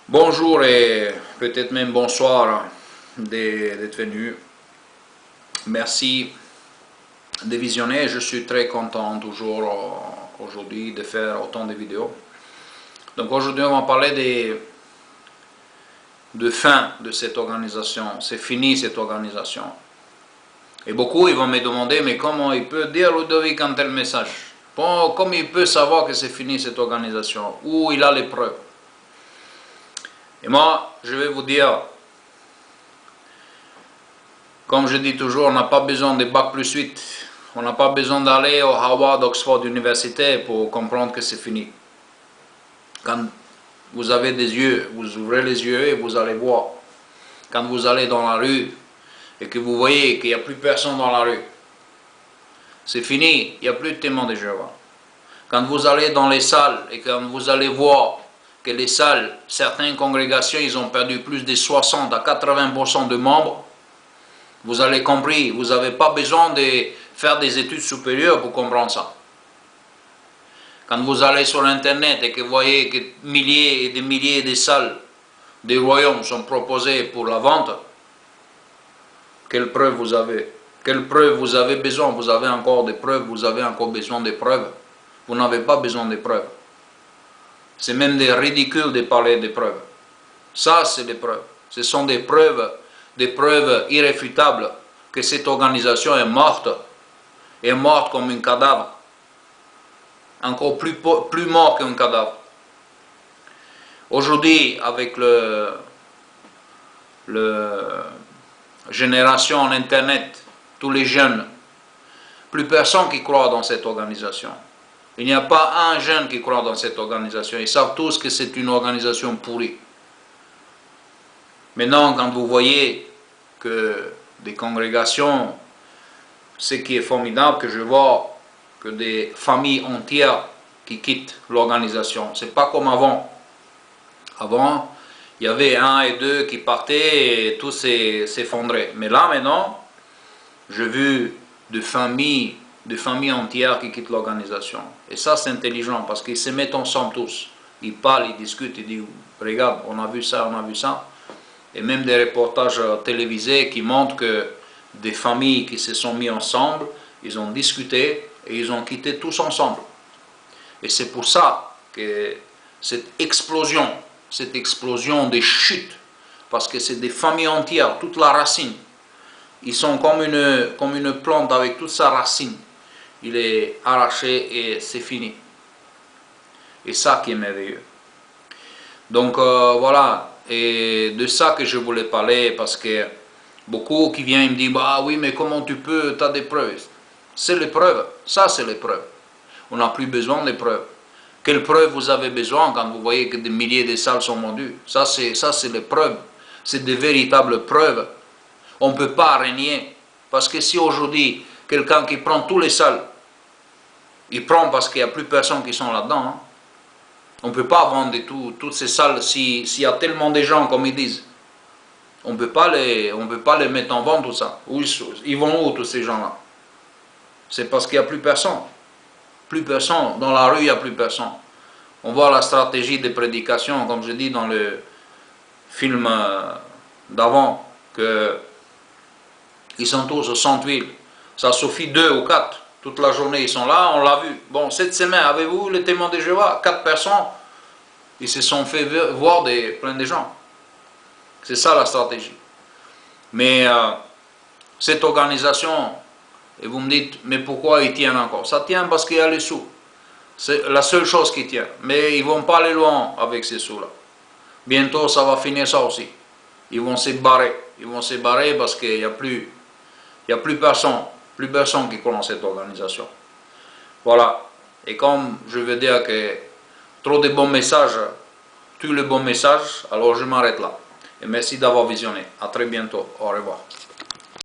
Bonjour et peut-être même bonsoir d'être venu. Merci de visionner. Je suis très content toujours aujourd'hui de faire autant de vidéos. Donc aujourd'hui on va parler de fin de cette organisation. C'est fini cette organisation. Et beaucoup ils vont me demander mais comment il peut dire Ludovic un tel message? Bon, comment il peut savoir que c'est fini cette organisation? Où il a les preuves? Et moi, je vais vous dire, comme je dis toujours, on n'a pas besoin de bac plus 8. On n'a pas besoin d'aller au Harvard, Oxford, Université pour comprendre que c'est fini. Quand vous avez des yeux, vous ouvrez les yeux et vous allez voir. Quand vous allez dans la rue et que vous voyez qu'il n'y a plus personne dans la rue, c'est fini, il n'y a plus de témoins de Jéhovah. Quand vous allez dans les salles et quand vous allez voir que les salles, certaines congrégations, ils ont perdu plus de 60 à 80% de membres, vous allez comprendre, vous n'avez pas besoin de faire des études supérieures pour comprendre ça. Quand vous allez sur Internet et que vous voyez que milliers et des milliers de salles des royaumes sont proposées pour la vente, quelle preuve vous avez? Quelle preuve vous avez besoin? Vous avez encore des preuves, vous avez encore besoin de preuves. Vous n'avez pas besoin de preuves. C'est même des ridicules de parler de preuves. Ça, c'est des preuves. Ce sont des preuves irréfutables que cette organisation est morte comme un cadavre. Encore plus mort qu'un cadavre. Aujourd'hui, avec le génération Internet, tous les jeunes, plus personne qui croit dans cette organisation. Il n'y a pas un jeune qui croit dans cette organisation. Ils savent tous que c'est une organisation pourrie. Maintenant, quand vous voyez que des congrégations, ce qui est formidable, que je vois que des familles entières qui quittent l'organisation. C'est pas comme avant. Avant, il y avait un et deux qui partaient et tout s'effondrait. Mais là, maintenant, j'ai vu des familles entières qui quittent l'organisation. Et ça, c'est intelligent parce qu'ils se mettent ensemble tous. Ils parlent, ils discutent, ils disent, regarde, on a vu ça, on a vu ça. Et même des reportages télévisés qui montrent que des familles qui se sont mis ensemble, ils ont discuté et ils ont quitté tous ensemble. Et c'est pour ça que cette explosion des chutes, parce que c'est des familles entières, toute la racine, ils sont comme une plante avec toute sa racine. Il est arraché et c'est fini. Et ça qui est merveilleux. Donc voilà, et de ça que je voulais parler, parce que beaucoup qui viennent me disent, bah oui, mais comment tu peux, tu as des preuves. C'est les preuves, ça c'est les preuves. On n'a plus besoin de preuves. Quelles preuves vous avez besoin quand vous voyez que des milliers de salles sont vendues? Ça c'est les preuves, c'est des véritables preuves. On ne peut pas régner, parce que si aujourd'hui, quelqu'un qui prend toutes les salles, il prend parce qu'il n'y a plus personne qui sont là-dedans, hein. On ne peut pas vendre toutes ces salles s'il y a tellement de gens, comme ils disent. On ne peut pas les mettre en vente, tout ça. Ils vont où, tous ces gens-là? C'est parce qu'il n'y a plus personne. Plus personne. Dans la rue, il n'y a plus personne. On voit la stratégie de prédication, comme je dis dans le film d'avant, que ils sont tous au centre-ville. Ça suffit 2 ou 4. Toute la journée, ils sont là, on l'a vu. Bon, cette semaine, avez-vous les témoins de Jéhovah? 4 personnes, ils se sont fait voir plein de gens. C'est ça la stratégie. Mais cette organisation, et vous me dites, mais pourquoi ils tiennent encore? Ça tient parce qu'il y a les sous. C'est la seule chose qui tient. Mais ils ne vont pas aller loin avec ces sous-là. Bientôt, ça va finir ça aussi. Ils vont se barrer. Ils vont se barrer parce qu'il n'y a plus personne qui connaît cette organisation. Voilà. Et comme je veux dire que trop de bons messages tuent le bon message, alors je m'arrête là. Et merci d'avoir visionné. À très bientôt. Au revoir.